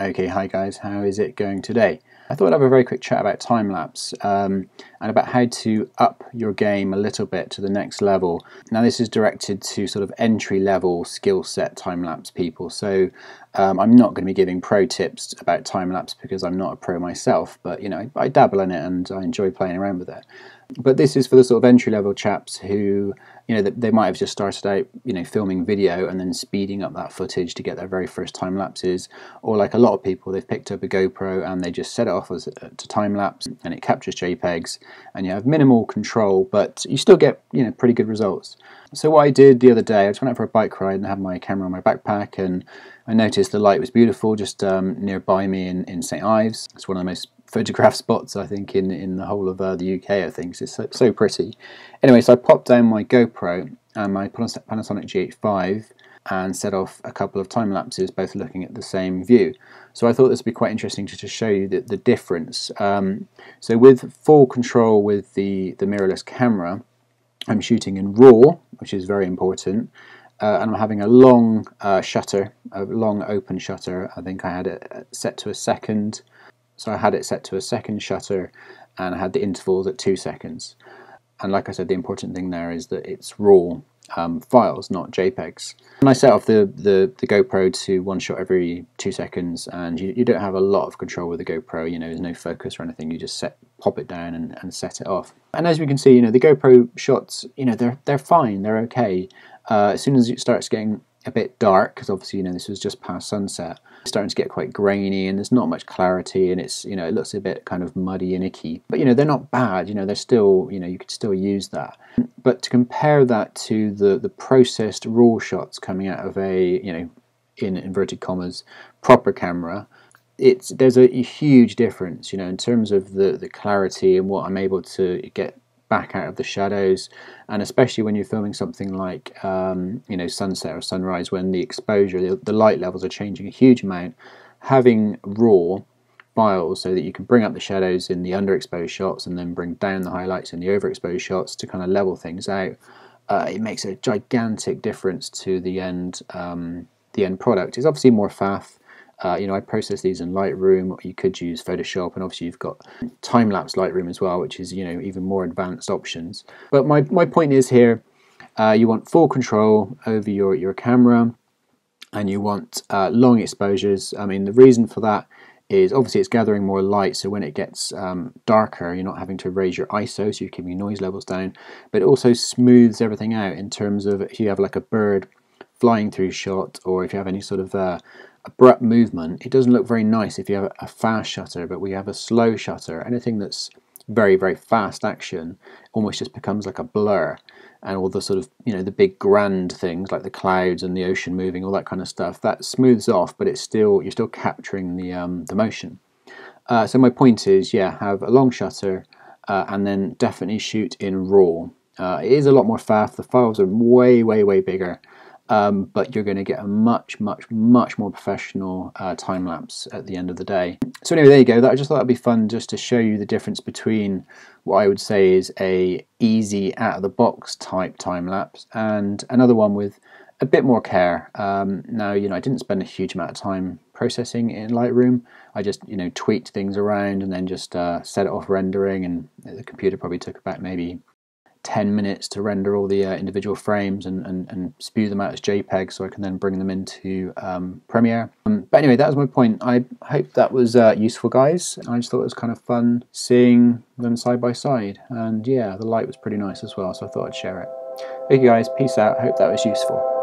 Okay, hi guys, how is it going today? I thought I'd have a very quick chat about time-lapse and about how to up your game a little bit to the next level. Now this is directed to sort of entry-level skill set time-lapse people, so I'm not going to be giving pro tips about time-lapse because I'm not a pro myself, but you know, I dabble in it and I enjoy playing around with it. But this is for the sort of entry-level chaps who, you know, they might have just started out, you know, filming video and then speeding up that footage to get their very first time lapses, or like a lot of people, they've picked up a GoPro and they just set it off as to time lapse and it captures JPEGs, and you have minimal control, but you still get, you know, pretty good results. So what I did the other day, I just went out for a bike ride and had my camera on my backpack, and I noticed the light was beautiful just nearby me in St Ives. It's one of the most photograph spots I think in the whole of the UK. I think it's so pretty. Anyway, so I popped down my GoPro and my Panasonic GH5 and set off a couple of time lapses, both looking at the same view. So I thought this would be quite interesting to show you the difference. So with full control with the mirrorless camera, I'm shooting in RAW, which is very important, and I'm having a long shutter, a long open shutter. I think I had it set to a second. So I had it set to a second shutter and I had the intervals at 2 seconds. And like I said, the important thing there is that it's RAW files, not JPEGs. And I set off the GoPro to one shot every 2 seconds, and you don't have a lot of control with the GoPro, you know, there's no focus or anything, you just pop it down and set it off. And as we can see, you know, the GoPro shots, you know, they're fine, they're okay. As soon as it starts getting a bit dark, because obviously, you know, this was just past sunset, it's starting to get quite grainy and there's not much clarity, and it's, you know, it looks a bit kind of muddy and icky, but you know, they're not bad, you know, they're still, you know, you could still use that. But to compare that to the processed RAW shots coming out of a, you know, in inverted commas, proper camera, there's a huge difference, you know, in terms of the clarity and what I'm able to get back out of the shadows, and especially when you're filming something like you know, sunset or sunrise, when the exposure, the light levels are changing a huge amount. Having RAW files so that you can bring up the shadows in the underexposed shots and then bring down the highlights in the overexposed shots to kind of level things out, it makes a gigantic difference to the end product. It's obviously more faff. You know, I process these in Lightroom, or you could use Photoshop, and obviously you've got time-lapse Lightroom as well, which is, you know, even more advanced options. But my point is here, you want full control over your camera, and you want long exposures. I mean, the reason for that is obviously it's gathering more light, so when it gets darker, you're not having to raise your ISO, so you're keeping your noise levels down, but it also smooths everything out in terms of if you have like a bird flying through shot, or if you have any sort of abrupt movement, it doesn't look very nice if you have a fast shutter. But we have a slow shutter, anything that's very, very fast action almost just becomes like a blur, and all the sort of, you know, the big grand things like the clouds and the ocean moving, all that kind of stuff, that smooths off, but it's still, you're still capturing the motion. So my point is, yeah, have a long shutter and then definitely shoot in RAW. It is a lot more faff, the files are way, way, way bigger. But you're going to get a much more professional time lapse at the end of the day. So anyway, there you go. I just thought that'd be fun just to show you the difference between what I would say is a easy out of the box type time lapse and another one with a bit more care. Now, you know, I didn't spend a huge amount of time processing in Lightroom. I just, you know, tweaked things around and then just set it off rendering, and the computer probably took about maybe 10 minutes to render all the individual frames and spew them out as JPEG, so I can then bring them into Premiere. But anyway, that was my point. I hope that was useful, guys. I just thought it was kind of fun seeing them side by side, and yeah, the light was pretty nice as well, so I thought I'd share it. Okay guys, peace out. Hope that was useful.